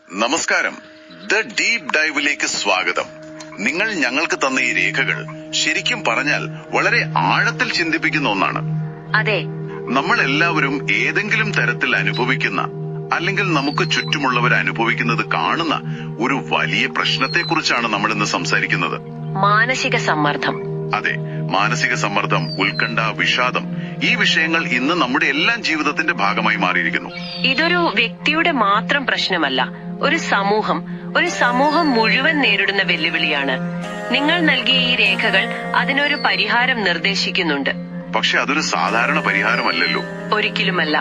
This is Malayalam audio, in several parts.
നമസ്കാരം. ദ ഡീപ് ഡൈവിലേക്ക് സ്വാഗതം. നിങ്ങൾ ഞങ്ങൾക്ക് തന്ന ഈ രേഖകൾ ശരിക്കും പറഞ്ഞാൽ വളരെ ആഴത്തിൽ ചിന്തിപ്പിക്കുന്ന ഒന്നാണ്. അതെ, നമ്മൾ എല്ലാവരും ഏതെങ്കിലും തരത്തിൽ അനുഭവിക്കുന്ന അല്ലെങ്കിൽ നമുക്ക് ചുറ്റുമുള്ളവർ അനുഭവിക്കുന്നത് കാണുന്ന ഒരു വലിയ പ്രശ്നത്തെക്കുറിച്ചാണ് നമ്മൾ ഇന്ന് സംസാരിക്കുന്നത്. മാനസിക സമ്മർദ്ദം. അതെ, മാനസിക സമ്മർദ്ദം, ഉത്കണ്ഠ, വിഷാദം, ഈ വിഷയങ്ങൾ ഇന്ന് നമ്മുടെ എല്ലാം ജീവിതത്തിന്റെ ഭാഗമായി മാറിയിരിക്കുന്നു. ഇതൊരു വ്യക്തിയുടെ മാത്രം പ്രശ്നമല്ല, ഒരു സമൂഹം മുഴുവൻ നേരിടുന്ന വെല്ലുവിളിയാണ്. നിങ്ങൾ നൽകിയ ഈ രേഖകൾ അതിനൊരു പരിഹാരം നിർദ്ദേശിക്കുന്നുണ്ട്. പക്ഷെ അതൊരു സാധാരണ പരിഹാരമല്ലല്ലോ. ഒരിക്കലുമല്ല.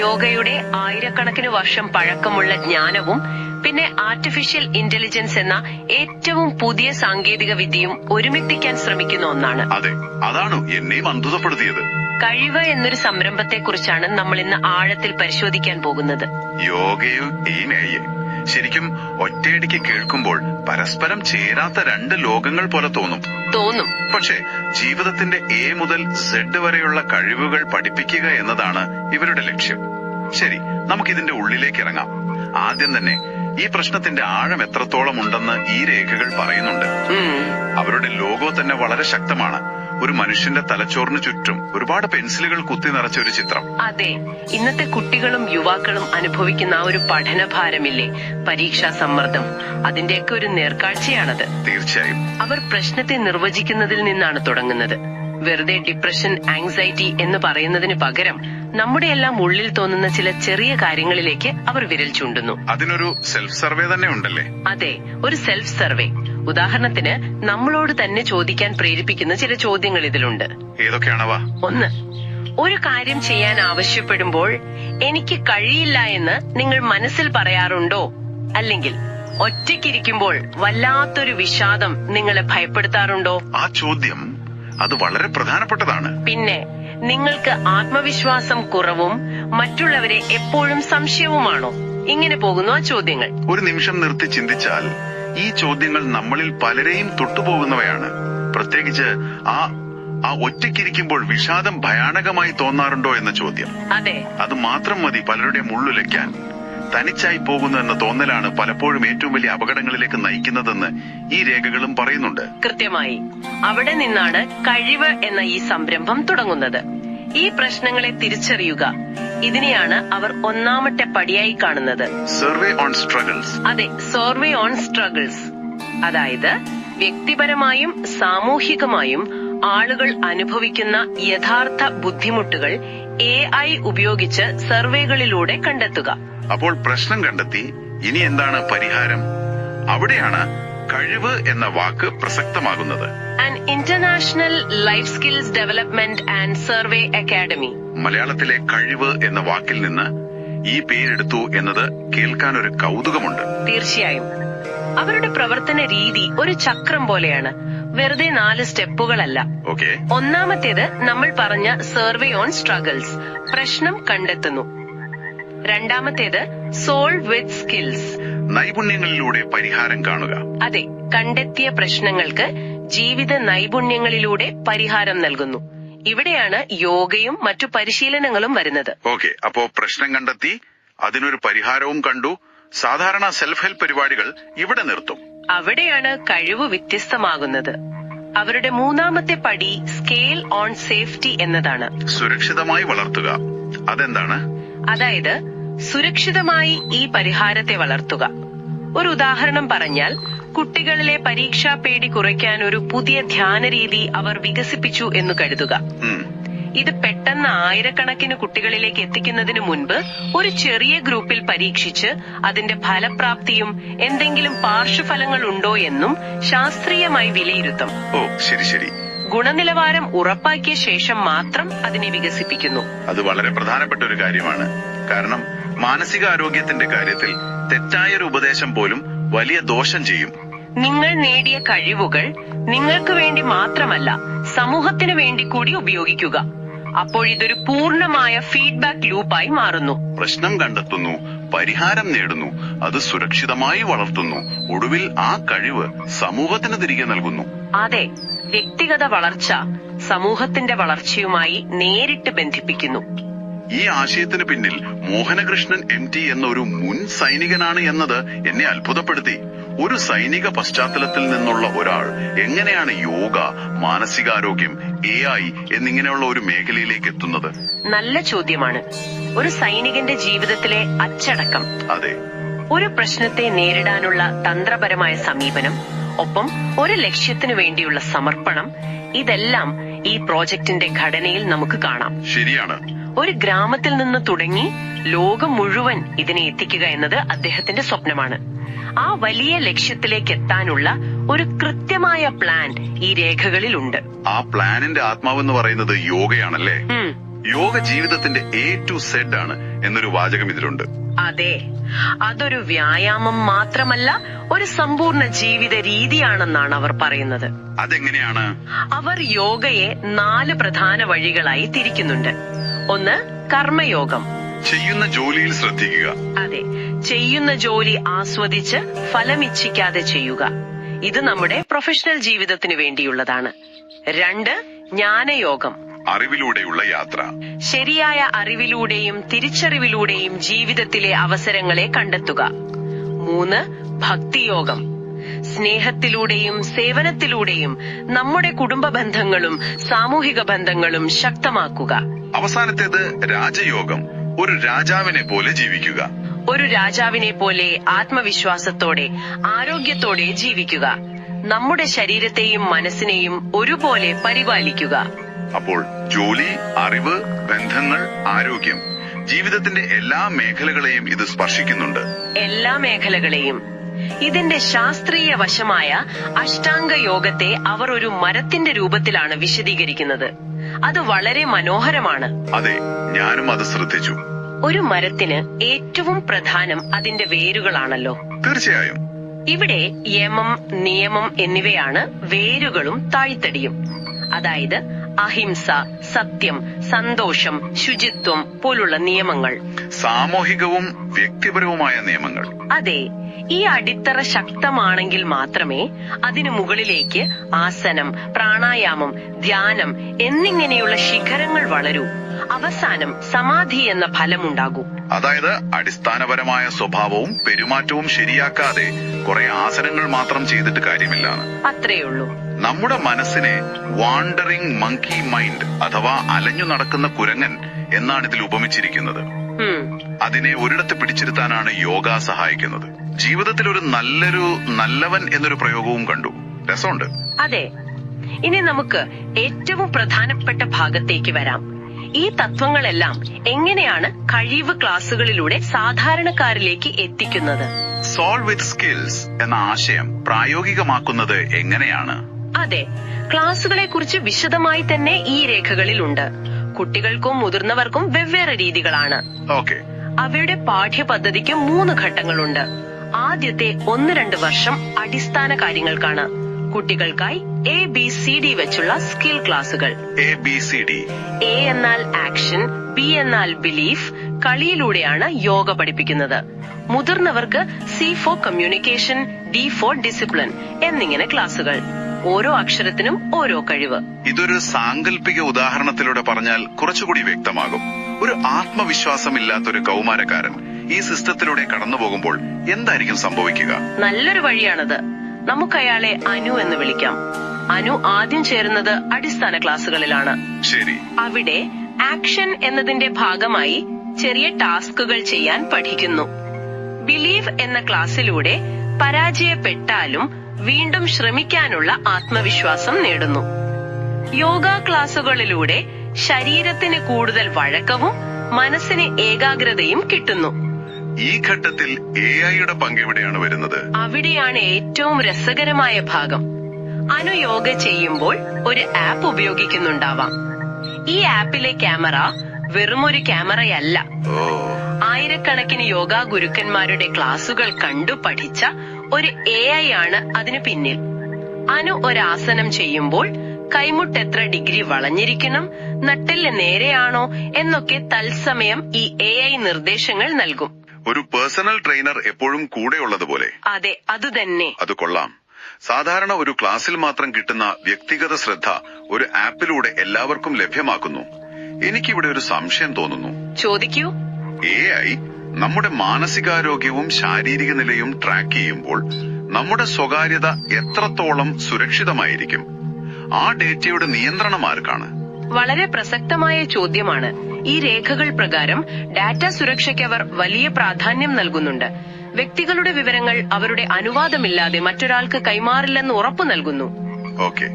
യോഗയുടെ ആയിരക്കണക്കിന് വർഷം പഴക്കമുള്ള ജ്ഞാനവും പിന്നെ ആർട്ടിഫിഷ്യൽ ഇന്റലിജൻസ് എന്ന ഏറ്റവും പുതിയ സാങ്കേതിക വിദ്യയും ഒരുമിപ്പിക്കാൻ ശ്രമിക്കുന്ന ഒന്നാണ്. അതെ, അതാണ് എന്നെയും അത്ഭുതപ്പെടുത്തിയത്. കഴിവ് എന്നൊരു സംരംഭത്തെക്കുറിച്ചാണ് നമ്മൾ ഇന്ന് ആഴത്തിൽ പരിശോധിക്കാൻ പോകുന്നത്. യോഗയും ശരിക്കും ഒറ്റയടിക്ക് കേൾക്കുമ്പോൾ പരസ്പരം ചേരാത്ത രണ്ട് ലോകങ്ങൾ പോലെ തോന്നും. പക്ഷേ ജീവിതത്തിന്റെ എ മുതൽ സെഡ് വരെയുള്ള കഴിവുകൾ പഠിപ്പിക്കുക എന്നതാണ് ഇവരുടെ ലക്ഷ്യം. ശരി, നമുക്കിതിന്റെ ഉള്ളിലേക്ക് ഇറങ്ങാം. ആദ്യം തന്നെ ഈ പ്രശ്നത്തിന്റെ ആഴം എത്രത്തോളം ഉണ്ടെന്ന് ഈ രേഖകൾ പറയുന്നുണ്ട്. അവരുടെ ലോഗോ തന്നെ വളരെ ശക്തമാണ്. ഒരു മനുഷ്യന്റെ തലച്ചോറിന് ചുറ്റും ഒരുപാട് പെൻസിലുകൾ കുത്തി നിറച്ച ഒരു ചിത്രം. അതെ, ഇന്നത്തെ കുട്ടികളും യുവാക്കളും അനുഭവിക്കുന്ന ആ ഒരു പഠനഭാരമില്ലേ, പരീക്ഷാ സമ്മർദ്ദം, അതിന്റെയൊക്കെ ഒരു നേർക്കാഴ്ചയാണത്. തീർച്ചയായും. അവർ പ്രശ്നത്തെ നിർവചിക്കുന്നതിൽ നിന്നാണ് തുടങ്ങുന്നത്. വെറുതെ ഡിപ്രഷൻ, ആങ്സൈറ്റി എന്ന് പറയുന്നതിന് പകരം നമ്മുടെ എല്ലാം ഉള്ളിൽ തോന്നുന്ന ചില ചെറിയ കാര്യങ്ങളിലേക്ക് അവർ വിരൽ ചൂണ്ടുന്നു. അതിനൊരു സെൽഫ് സർവേ തന്നെ ഉണ്ടല്ലേ? അതെ, ഒരു സെൽഫ് സർവേ. ഉദാഹരണത്തിന് നമ്മളോട് തന്നെ ചോദിക്കാൻ പ്രേരിപ്പിക്കുന്ന ചില ചോദ്യങ്ങൾ ഇതിലുണ്ട്. ഏതൊക്കെയാണവ? 1. ഒരു കാര്യം ചെയ്യാൻ ആവശ്യപ്പെടുമ്പോൾ എനിക്ക് കഴിയില്ല എന്ന് നിങ്ങൾ മനസ്സിൽ പറയാറുണ്ടോ? അല്ലെങ്കിൽ ഒറ്റയ്ക്കിരിക്കുമ്പോൾ വല്ലാത്തൊരു വിഷാദം നിങ്ങളെ ഭയപ്പെടുത്താറുണ്ടോ? ആ ചോദ്യം അത് വളരെ പ്രധാനപ്പെട്ടതാണ്. പിന്നെ നിങ്ങൾക്ക് ആത്മവിശ്വാസം കുറവും മറ്റുള്ളവരെ എപ്പോഴും സംശയവുമാണോ? ഇങ്ങനെ പോകുന്നു ആ ചോദ്യങ്ങൾ. ഒരു നിമിഷം നിർത്തി ചിന്തിച്ചാൽ ഈ ചോദ്യങ്ങൾ നമ്മളിൽ പലരെയും തൊട്ടുപോകുന്നവയാണ്. പ്രത്യേകിച്ച് ആ ഒറ്റയ്ക്കിരിക്കുമ്പോൾ വിഷാദം ഭയാനകമായി തോന്നാറുണ്ടോ എന്ന ചോദ്യം. അതെ, അത് മാത്രം മതി പലരുടെയും ഉള്ളുലയ്ക്കാൻ. തനിച്ചായി പോകുന്നു എന്ന തോന്നലാണ് പലപ്പോഴും ഏറ്റവും വലിയ അപകടങ്ങളിലേക്ക് നയിക്കുന്നതെന്ന് ഈ രേഖകളും പറയുന്നുണ്ട്. കൃത്യമായി. അവിടെ നിന്നാണ് കഴിവ് എന്ന ഈ സംരംഭം തുടങ്ങുന്നത്. ഈ പ്രശ്നങ്ങളെ തിരിച്ചറിയുക, ഇതിനെയാണ് അവർ ഒന്നാമത്തെ പടിയായി കാണുന്നത്. Survey on struggles. അതെ, സർവേ ഓൺ സ്ട്രഗിൾസ്. അതായത് വ്യക്തിപരമായും സാമൂഹികമായും ആളുകൾ അനുഭവിക്കുന്ന യഥാർത്ഥ ബുദ്ധിമുട്ടുകൾ AI ഉപയോഗിച്ച് സർവേകളിലൂടെ കണ്ടെത്തുക. അപ്പോൾ പ്രശ്നം കണ്ടെത്തി, ഇനി എന്താണ് പരിഹാരം? അവിടെയാണ് കഴിവ് എന്ന വാക്ക് പ്രസക്തമാകുന്നത്. An international life skills development and survey academy. മലയാളത്തിലെ കഴിവ് എന്ന വാക്കിൽ നിന്ന് ഈ പേരെടുത്തു എന്നത് കേൾക്കാൻ ഒരു കൗതുകമുണ്ട്. തീർച്ചയായും. അവരുടെ പ്രവർത്തന രീതി ഒരു ചക്രം പോലെയാണ്, വെറുതെ 4 സ്റ്റെപ്പുകളല്ല. ഒന്നാമത്തേത് നമ്മൾ പറഞ്ഞ സർവേ ഓൺ സ്ട്രഗിൾസ്, പ്രശ്നം കണ്ടെത്തുന്നു. രണ്ടാമത്തേത് സോൾവ് വിത്ത് സ്കിൽസ്, നൈപുണ്യങ്ങളിലൂടെ പരിഹാരം കാണുക. അതെ, കണ്ടെത്തിയ പ്രശ്നങ്ങൾക്ക് ജീവിത നൈപുണ്യങ്ങളിലൂടെ പരിഹാരം നൽകുന്നു. ഇവിടെയാണ് യോഗയും മറ്റു പരിശീലനങ്ങളും വരുന്നത്. അപ്പോ പ്രശ്നം കണ്ടെത്തി, അതിനൊരു പരിഹാരവും കണ്ടു. സാധാരണ സെൽഫ് ഹെൽപ്പ് പരിപാടികൾ ഇവിടെ നിർത്തും. അവിടെയാണ് കഴിവ് വ്യത്യസ്തമാകുന്നത്. അവരുടെ മൂന്നാമത്തെ പടി സ്കെയിൽ ഓൺ സേഫ്റ്റി എന്നതാണ്. സുരക്ഷിതമായി വളർത്തുക. അതെന്താണ്? അതായത് സുരക്ഷിതമായി ഈ പരിഹാരത്തെ വളർത്തുക. ഒരു ഉദാഹരണം പറഞ്ഞാൽ, കുട്ടികളിലെ പരീക്ഷാ പേടി കുറയ്ക്കാൻ ഒരു പുതിയ ധ്യാന രീതി അവർ വികസിപ്പിച്ചു എന്ന് കരുതുക. ഇത് പെട്ടെന്ന് ആയിരക്കണക്കിന് കുട്ടികളിലേക്ക് എത്തിക്കുന്നതിന് മുൻപ് ഒരു ചെറിയ ഗ്രൂപ്പിൽ പരീക്ഷിച്ച് അതിന്റെ ഫലപ്രാപ്തിയും എന്തെങ്കിലും പാർശ്വഫലങ്ങൾ ഉണ്ടോ എന്നും ശാസ്ത്രീയമായി വിലയിരുത്തും. ശരി. ഗുണനിലവാരം ഉറപ്പാക്കിയ ശേഷം മാത്രം അതിനെ വികസിപ്പിക്കുന്നു. അത് വളരെ പ്രധാനപ്പെട്ട ഒരു കാര്യമാണ്. കാരണം മാനസികാരോഗ്യത്തിന്റെ കാര്യത്തിൽ തെറ്റായൊരു ഉപദേശം പോലും വലിയ ദോഷം ചെയ്യും. നിങ്ങൾ നേടിയ കഴിവുകൾ നിങ്ങൾക്ക് വേണ്ടി മാത്രമല്ല, സമൂഹത്തിന് വേണ്ടി കൂടി ഉപയോഗിക്കുക. അപ്പോൾ ഇതൊരു പൂർണ്ണമായ ഫീഡ്ബാക്ക് ലൂപ്പായി മാറുന്നു. പ്രശ്നം കണ്ടെത്തുന്നു, പരിഹാരം നേടുന്നു, അത് സുരക്ഷിതമായി വളർത്തുന്നു, ഒടുവിൽ ആ കഴിവ് സമൂഹത്തിന് തിരികെ നൽകുന്നു. അതെ, വ്യക്തിഗത വളർച്ച സമൂഹത്തിന്റെ വളർച്ചയുമായി നേരിട്ട് ബന്ധിപ്പിക്കുന്നു. ഈ ആശയത്തിന് പിന്നിൽ മോഹനകൃഷ്ണൻ MT എന്ന ഒരു മുൻ സൈനികനാണ് എന്നത് എന്നെ അത്ഭുതപ്പെടുത്തി. ഒരു സൈനിക പശ്ചാത്തലത്തിൽ നിന്നുള്ള ഒരാൾ എങ്ങനെയാണ് യോഗ, മാനസികാരോഗ്യം, AI എന്നിങ്ങനെയുള്ള ഒരു മേഖലയിലേക്ക് എത്തുന്നത്? നല്ല ചോദ്യമാണ്. ഒരു സൈനികന്റെ ജീവിതത്തിലെ അച്ചടക്കം, അതെ, ഒരു പ്രശ്നത്തെ നേരിടാനുള്ള തന്ത്രപരമായ സമീപനം, ഒപ്പം ഒരു ലക്ഷ്യത്തിനു വേണ്ടിയുള്ള സമർപ്പണം, ഇതെല്ലാം ഈ പ്രോജക്റ്റിന്റെ ഘടനയിൽ നമുക്ക് കാണാം. ശരിയാണ്. ഒരു ഗ്രാമത്തിൽ നിന്ന് തുടങ്ങി ലോകം മുഴുവൻ ഇതിനെ എത്തിക്കുക എന്നത് അദ്ദേഹത്തിന്റെ സ്വപ്നമാണ്. ആ വലിയ ലക്ഷ്യത്തിലേക്ക് എത്താനുള്ള ഒരു കൃത്യമായ പ്ലാൻ ഈ രേഖകളിലുണ്ട്. ആ പ്ലാനിന്റെ ആത്മാവെന്ന് പറയുന്നത് യോഗയാണല്ലേ? യോഗ ജീവിതത്തിന്റെ A to Z ആണ് എന്നൊരു വാചകം ഇതിലുണ്ട്. അതെ, അതൊരു വ്യായാമം മാത്രമല്ല, ഒരു സമ്പൂർണ്ണ ജീവിത രീതിയാണെന്നാണ് അവർ പറയുന്നത്. അതെങ്ങനെയാണ്? അവർ യോഗയെ 4 പ്രധാന വഴികളായി തിരിക്കുന്നുണ്ട്. ഒന്ന്, കർമ്മയോഗം. ചെയ്യുന്ന ജോലിയിൽ ശ്രദ്ധിക്കുക. അതെ, ചെയ്യുന്ന ജോലി ആസ്വദിച്ച് ഫലമിച്ഛിക്കാതെ ചെയ്യുക. ഇത് നമ്മുടെ പ്രൊഫഷണൽ ജീവിതത്തിന് വേണ്ടിയുള്ളതാണ്. 2, ജ്ഞാനയോഗം. അറിവിലൂടെയുള്ള യാത്ര. ശരിയായ അറിവിലൂടെയും തിരിച്ചറിവിലൂടെയും ജീവിതത്തിലെ അവസരങ്ങളെ കണ്ടെത്തുക. 3, ഭക്തിയോഗം. സ്നേഹത്തിലൂടെയും സേവനത്തിലൂടെയും നമ്മുടെ കുടുംബ ബന്ധങ്ങളും സാമൂഹിക ബന്ധങ്ങളും ശക്തമാക്കുക. അവസാനത്തേത് രാജയോഗം. ഒരു രാജാവിനെ പോലെ ജീവിക്കുക. ഒരു രാജാവിനെ പോലെ ആത്മവിശ്വാസത്തോടെ ആരോഗ്യത്തോടെ ജീവിക്കുക. നമ്മുടെ ശരീരത്തെയും മനസ്സിനെയും ഒരുപോലെ പരിപാലിക്കുക. അപ്പോൾ ജോലി, അറിവ്, ബന്ധങ്ങൾ, ആരോഗ്യം, ജീവിതത്തിന്റെ എല്ലാ മേഖലകളെയും ഇത് സ്പർശിക്കുന്നുണ്ട്. എല്ലാ മേഖലകളെയും. ഇതിന്റെ ശാസ്ത്രീയ വശമായ അഷ്ടാംഗ യോഗത്തെ അവർ ഒരു മരത്തിന്റെ രൂപത്തിലാണ് വിശദീകരിക്കുന്നത്. അത് വളരെ മനോഹരമാണ്. അതെ, ഞാനും അത് ശ്രദ്ധിച്ചു. ഒരു മരത്തിന് ഏറ്റവും പ്രധാനം അതിന്റെ വേരുകളാണല്ലോ. തീർച്ചയായും. ഇവിടെ യമം, നിയമം എന്നിവയാണ് വേരുകളും താഴ്ത്തടിയും. അതായത് അഹിംസ, സത്യം, സന്തോഷം, ശുചിത്വം പോലുള്ള നിയമങ്ങൾ. സാമൂഹികവും വ്യക്തിപരവുമായ നിയമങ്ങൾ. അതെ, ഈ അടിത്തറ ശക്തമാണെങ്കിൽ മാത്രമേ അതിനു മുകളിലേക്ക് ആസനം, പ്രാണായാമം, ധ്യാനം എന്നിങ്ങനെയുള്ള ശിഖരങ്ങൾ വളരൂ. അവസാനം സമാധി എന്ന ഫലമുണ്ടാകൂ. അതായത് അടിസ്ഥാനപരമായ സ്വഭാവവും പെരുമാറ്റവും ശരിയാക്കാതെ കുറെ ആസനങ്ങൾ മാത്രം ചെയ്തിട്ട് കാര്യമില്ല. അത്രയുള്ളൂ. നമ്മുടെ മനസ്സിനെ വാണ്ടറിംഗ് മങ്കി മൈൻഡ് അഥവാ അലഞ്ഞു നടക്കുന്ന കുരങ്ങൻ എന്നാണ് ഇതിൽ ഉപമിച്ചിരിക്കുന്നത്. അതിനെ ഒരിടത്ത് പിടിച്ചിരുത്താനാണ് യോഗ സഹായിക്കുന്നത്. ജീവിതത്തിൽ ഒരു നല്ലവൻ എന്നൊരു പ്രയോഗവും കണ്ടു. രസമുണ്ട്. അതെ, ഇനി നമുക്ക് ഏറ്റവും പ്രധാനപ്പെട്ട ഭാഗത്തേക്ക് വരാം. ഈ തത്വങ്ങളെല്ലാം എങ്ങനെയാണ് കഴിവ് ക്ലാസുകളിലൂടെ സാധാരണക്കാരിലേക്ക് എത്തിക്കുന്നത്? സോൾവ് വിത്ത് സ്കിൽസ് എന്ന ആശയം പ്രായോഗികമാക്കുന്നത് എങ്ങനെയാണ്? അതെ, ക്ലാസുകളെ കുറിച്ച് വിശദമായി തന്നെ ഈ രേഖകളിലുണ്ട്. കുട്ടികൾക്കും മുതിർന്നവർക്കും വെവ്വേറെ രീതികളാണ്. ഓക്കെ. അവയുടെ പാഠ്യപദ്ധതിക്ക് 3 ഘട്ടങ്ങളുണ്ട്. ആദ്യത്തെ 1-2 വർഷം അടിസ്ഥാന കാര്യങ്ങൾക്കാണ്. കുട്ടികൾക്കായി ABCD വെച്ചുള്ള സ്കിൽ ക്ലാസുകൾ. ABCD. A എന്നാൽ ആക്ഷൻ, B എന്നാൽ ബിലീഫ്. കളിയിലൂടെയാണ് യോഗ പഠിപ്പിക്കുന്നത്. മുതിർന്നവർക്ക് C for communication, D for discipline എന്നിങ്ങനെ ക്ലാസുകൾ. ഓരോ അക്ഷരത്തിനും ഓരോ കഴിവ്. ഇതൊരു സാങ്കല്പിക ഉദാഹരണത്തിലൂടെ പറഞ്ഞാൽ കുറച്ചുകൂടി വ്യക്തമാകും. ഒരു ആത്മവിശ്വാസമില്ലാത്തൊരു കൗമാരക്കാരൻ ഈ സിസ്റ്റത്തിലൂടെ കടന്നു പോകുമ്പോൾ എന്തായിരിക്കും സംഭവിക്കുക? നല്ലൊരു വഴിയാണത്. നമുക്കയാളെ അനു എന്ന് വിളിക്കാം. അനു ആദ്യം ചേരുന്നത് അടിസ്ഥാന ക്ലാസുകളിലാണ്. ശരി. അവിടെ ആക്ഷൻ എന്നതിന്റെ ഭാഗമായി ചെറിയ ടാസ്കുകൾ ചെയ്യാൻ പഠിക്കുന്നു. ബിലീവ് എന്ന ക്ലാസ്സിലൂടെ പരാജയപ്പെട്ടാലും വീണ്ടും ശ്രമിക്കാനുള്ള ആത്മവിശ്വാസം നേടുന്നു. യോഗ ക്ലാസുകളിലൂടെ ശരീരത്തിന് കൂടുതൽ വഴക്കവും മനസ്സിന് ഏകാഗ്രതയും കിട്ടുന്നു. ഈ ഘട്ടത്തിൽ AI-യുടെ പങ്ക് എവിടെയാണ് വരുന്നത്? അവിടെയാണ് ഏറ്റവും രസകരമായ ഭാഗം. അനു യോഗ ചെയ്യുമ്പോൾ ഒരു ആപ്പ് ഉപയോഗിക്കുന്നുണ്ടാവാം. ഈ ആപ്പിലെ ക്യാമറ വെറുമൊരു ക്യാമറയല്ല. ആയിരക്കണക്കിന് യോഗ ഗുരുക്കന്മാരുടെ ക്ലാസുകൾ കണ്ടു പഠിച്ച ഒരു AI ആണ് അതിനു പിന്നിൽ. അനു ഒരാസനം ചെയ്യുമ്പോൾ കൈമുട്ട് എത്ര ഡിഗ്രി വളഞ്ഞിരിക്കണം, നട്ടെല്ല് നേരെയാണോ എന്നൊക്കെ തത്സമയം ഈ AI നിർദ്ദേശങ്ങൾ നൽകും. ഒരു പേഴ്സണൽ ട്രെയിനർ എപ്പോഴും കൂടെയുള്ളതുപോലെ. അതെ, അതുതന്നെ. അത് കൊള്ളാം. സാധാരണ ഒരു ക്ലാസ്സിൽ മാത്രം കിട്ടുന്ന വ്യക്തിഗത ശ്രദ്ധ ഒരു ആപ്പിലൂടെ എല്ലാവർക്കും ലഭ്യമാക്കുന്നു. എനിക്കിവിടെ ഒരു സംശയം തോന്നുന്നു. ചോദിക്കൂ. AI നമ്മുടെ മാനസികാരോഗ്യവും ശാരീരിക നിലയും ട്രാക്ക് ചെയ്യുമ്പോൾ നമ്മുടെ സ്വകാര്യത എത്രത്തോളം സുരക്ഷിതമായിരിക്കും? ആ ഡേറ്റയുടെ നിയന്ത്രണം ആർക്കാണ്? വളരെ പ്രസക്തമായ ചോദ്യമാണ്. ഈ രേഖകൾ പ്രകാരം ഡാറ്റ സുരക്ഷയ്ക്ക് അവർ വലിയ പ്രാധാന്യം നൽകുന്നുണ്ട്. വ്യക്തികളുടെ വിവരങ്ങൾ അവരുടെ അനുവാദമില്ലാതെ മറ്റൊരാൾക്ക് കൈമാറില്ലെന്ന് ഉറപ്പു നൽകുന്നു. ഓക്കെ.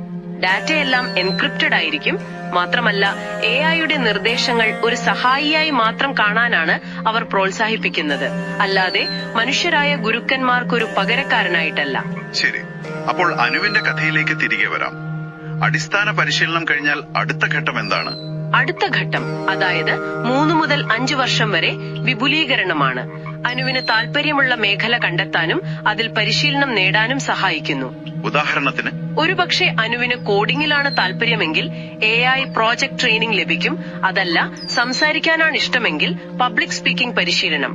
ഡാറ്റയെല്ലാം എൻക്രിപ്റ്റഡ് ആയിരിക്കും. മാത്രമല്ല, AI-യുടെ നിർദ്ദേശങ്ങൾ ഒരു സഹായിയായി മാത്രം കാണാനാണ് അവർ പ്രോത്സാഹിപ്പിക്കുന്നത്, അല്ലാതെ മനുഷ്യരായ ഗുരുക്കന്മാർക്കൊരു പകരക്കാരനായിട്ടല്ല. ശരി. അപ്പോൾ അനുവിന്റെ കഥയിലേക്ക് തിരികെ വരാം. അടിസ്ഥാന പരിശീലനം കഴിഞ്ഞാൽ അടുത്ത ഘട്ടം എന്താണ്? അടുത്ത ഘട്ടം, അതായത് 3 മുതൽ 5 വർഷം വരെ വിപുലീകരണമാണ്. അനുവിന് താല്പര്യമുള്ള മേഖല കണ്ടെത്താനും അതിൽ പരിശീലനം നേടാനും സഹായിക്കുന്നു. ഉദാഹരണത്തിന്, ഒരുപക്ഷെ അനുവിന് കോഡിംഗിലാണ് താല്പര്യമെങ്കിൽ AI പ്രോജക്ട് ട്രെയിനിംഗ് ലഭിക്കും. അതല്ല, സംസാരിക്കാനാണ് ഇഷ്ടമെങ്കിൽ പബ്ലിക് സ്പീക്കിംഗ് പരിശീലനം.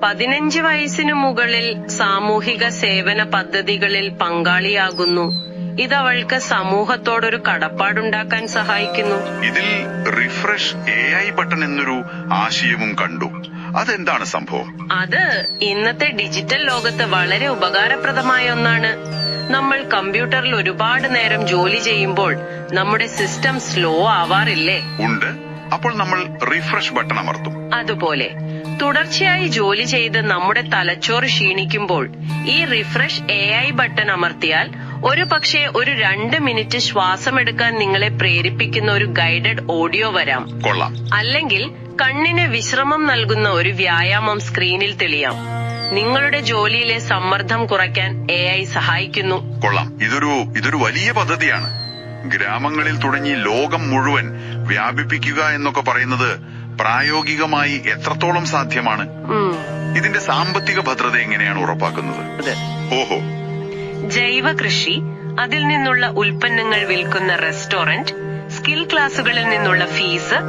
15 വയസ്സിനു മുകളിൽ സാമൂഹിക സേവന പദ്ധതികളിൽ പങ്കാളിയാകുന്നു. ഇതവൾക്ക് സമൂഹത്തോടൊരു കടപ്പാടുണ്ടാക്കാൻ സഹായിക്കുന്നു. ഇതിൽ റിഫ്രഷ് AI ബട്ടൺ എന്നൊരു ആശയവും കണ്ടു. അതെന്താണ് സംഭവം? അത് ഇന്നത്തെ ഡിജിറ്റൽ ലോകത്ത് വളരെ ഉപകാരപ്രദമായ ഒന്നാണ്. നമ്മൾ കമ്പ്യൂട്ടറിൽ ഒരുപാട് നേരം ജോലി ചെയ്യുമ്പോൾ നമ്മുടെ സിസ്റ്റം സ്ലോ ആവാറില്ലേ? ഉണ്ട്. അപ്പോൾ നമ്മൾ റിഫ്രഷ് ബട്ടൺ അമർത്തും. അതുപോലെ തുടർച്ചയായി ജോലി ചെയ്ത് നമ്മുടെ തലച്ചോറ് ക്ഷീണിക്കുമ്പോൾ ഈ റിഫ്രഷ് AI ബട്ടൺ അമർത്തിയാൽ ഒരു പക്ഷേ ഒരു 2 മിനിറ്റ് ശ്വാസമെടുക്കാൻ നിങ്ങളെ പ്രേരിപ്പിക്കുന്ന ഒരു ഗൈഡഡ് ഓഡിയോ വരാം. കൊള്ളാം. അല്ലെങ്കിൽ കണ്ണിന് വിശ്രമം നൽകുന്ന ഒരു വ്യായാമം സ്ക്രീനിൽ തെളിയാം. നിങ്ങളുടെ ജോലിയിലെ സമ്മർദ്ദം കുറയ്ക്കാൻ AI സഹായിക്കുന്നു. കൊള്ളാം. ഇതൊരു വലിയ പദ്ധതിയാണ്. ഗ്രാമങ്ങളിൽ തുടങ്ങി ലോകം മുഴുവൻ വ്യാപിപ്പിക്കുക എന്നൊക്കെ പറയുന്നത് പ്രായോഗികമായി എത്രത്തോളം സാധ്യമാണ്? ഇതിന്റെ സാമ്പത്തിക ഭദ്രത എങ്ങനെയാണ് ഉറപ്പാക്കുന്നത്? ഓഹോ. ജൈവ കൃഷി, അതിൽ നിന്നുള്ള ഉൽപ്പന്നങ്ങൾ വിൽക്കുന്ന റെസ്റ്റോറന്റ്, സ്കിൽ ക്ലാസുകളിൽ നിന്നുള്ള ഫീസ്,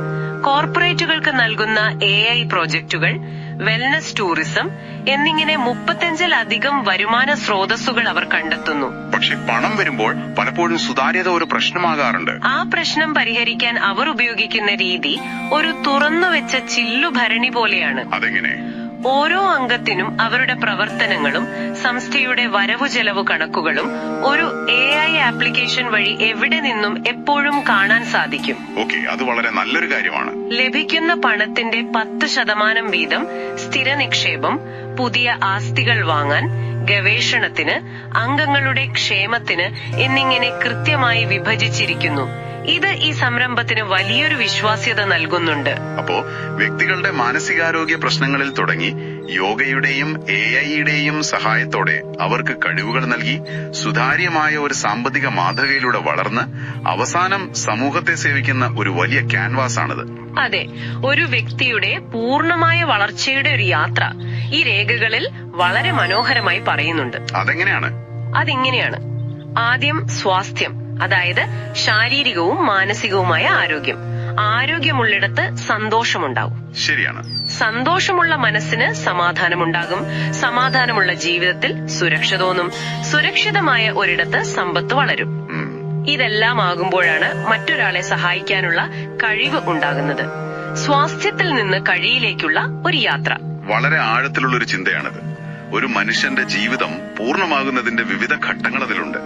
കോർപ്പറേറ്റുകൾക്ക് നൽകുന്ന AI പ്രോജക്റ്റുകൾ, വെൽനസ് ടൂറിസം എന്നിങ്ങനെ 35-ലധികം വരുമാന സ്രോതസ്സുകൾ അവർ കണ്ടെത്തുന്നു. പക്ഷെ പണം വരുമ്പോൾ പലപ്പോഴും സുതാര്യത ഒരു പ്രശ്നമാകാറുണ്ട്. ആ പ്രശ്നം പരിഹരിക്കാൻ അവർ ഉപയോഗിക്കുന്ന രീതി ഒരു തുറന്നുവെച്ച ചില്ലുഭരണി പോലെയാണ്. അതെങ്ങനെ? ഓരോ അംഗത്തിനും അവരുടെ പ്രവർത്തനങ്ങളും സംസ്ഥയുടെ വരവു ചെലവ് കണക്കുകളും ഒരു AI ആപ്ലിക്കേഷൻ വഴി എവിടെ നിന്നും എപ്പോഴും കാണാൻ സാധിക്കും. ഓക്കെ, അത് വളരെ നല്ലൊരു കാര്യമാണ്. ലഭിക്കുന്ന പണത്തിന്റെ 10% വീതം സ്ഥിര നിക്ഷേപം, പുതിയ ആസ്തികൾ വാങ്ങാൻ, ഗവേഷണത്തിന്, അംഗങ്ങളുടെ ക്ഷേമത്തിന് എന്നിങ്ങനെ കൃത്യമായി വിഭജിച്ചിരിക്കുന്നു. ഇത് ഈ സംരംഭത്തിന് വലിയൊരു വിശ്വാസ്യത നൽകുന്നുണ്ട്. അപ്പോ വ്യക്തികളുടെ മാനസികാരോഗ്യ പ്രശ്നങ്ങളിൽ തുടങ്ങി യോഗയുടെയും AI-യുടെയും സഹായത്തോടെ അവർക്ക് കഴിവുകൾ നൽകി സുതാര്യമായ ഒരു സാമ്പത്തിക മാതൃകയിലൂടെ വളർന്ന് അവസാനം സമൂഹത്തെ സേവിക്കുന്ന ഒരു വലിയ ക്യാൻവാസ് ആണിത്. അതെ, ഒരു വ്യക്തിയുടെ പൂർണ്ണമായ വളർച്ചയുടെ ഒരു യാത്ര ഈ രേഖകളിൽ വളരെ മനോഹരമായി പറയുന്നുണ്ട്. അതെങ്ങനെയാണ്? അതിങ്ങനെയാണ്. ആദ്യം സ്വാസ്ഥ്യം, അതായത് ശാരീരികവും മാനസികവുമായ ആരോഗ്യം. ആരോഗ്യമുള്ളിടത്ത് സന്തോഷമുണ്ടാവും. ശരിയാണ്. സന്തോഷമുള്ള മനസ്സിന് സമാധാനമുണ്ടാകും. സമാധാനമുള്ള ജീവിതത്തിൽ സുരക്ഷ തോന്നും. സുരക്ഷിതമായ ഒരിടത്ത് സമ്പത്ത് വളരും. ഇതെല്ലാം ആകുമ്പോഴാണ് മറ്റൊരാളെ സഹായിക്കാനുള്ള കഴിവ് ഉണ്ടാകുന്നത്. സ്വാസ്ഥ്യത്തിൽ നിന്ന് കഴിയിലേക്കുള്ള ഒരു യാത്ര. വളരെ ആഴത്തിലുള്ള ഒരു ചിന്തയാണിത്. ഒരു മനുഷ്യന്റെ ജീവിതം പൂർണ്ണമാകുന്നതിന്റെ വിവിധ ഘട്ടങ്ങൾ അതിലുണ്ട്.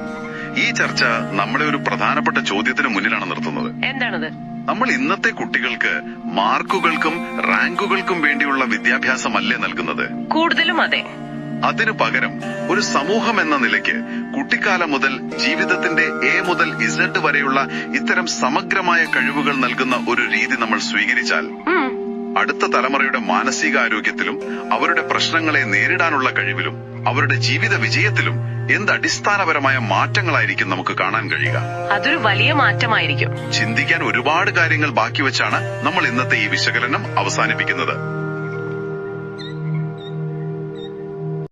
ഈ ചർച്ച നമ്മളെ ഒരു പ്രധാനപ്പെട്ട ചോദ്യത്തിന് മുന്നിലാണ് നിർത്തുന്നത്. എന്താണത്? നമ്മൾ ഇന്നത്തെ കുട്ടികൾക്ക് മാർക്കുകൾക്കും റാങ്കുകൾക്കും വേണ്ടിയുള്ള വിദ്യാഭ്യാസമല്ലേ നൽകുന്നത്? കൂടുതലും അതെ. അതിനു പകരം ഒരു സമൂഹം എന്ന നിലയ്ക്ക് കുട്ടിക്കാലം മുതൽ ജീവിതത്തിന്റെ A മുതൽ Z വരെയുള്ള ഇത്തരം സമഗ്രമായ കഴിവുകൾ നൽകുന്ന ഒരു രീതി നമ്മൾ സ്വീകരിച്ചാൽ അടുത്ത തലമുറയുടെ മാനസികാരോഗ്യത്തിലും അവരുടെ പ്രശ്നങ്ങളെ നേരിടാനുള്ള കഴിവിലും അവരുടെ ജീവിത വിജയത്തിലും എന്ത് അടിസ്ഥാനപരമായ മാറ്റങ്ങളായിരിക്കും നമുക്ക് കാണാൻ കഴിയുക? അതൊരു വലിയ മാറ്റമായിരിക്കും. ചിന്തിക്കാൻ ഒരുപാട് കാര്യങ്ങൾ ബാക്കി വെച്ചാണ് നമ്മൾ ഇന്നത്തെ ഈ വിശകലനം അവസാനിപ്പിക്കുന്നത്.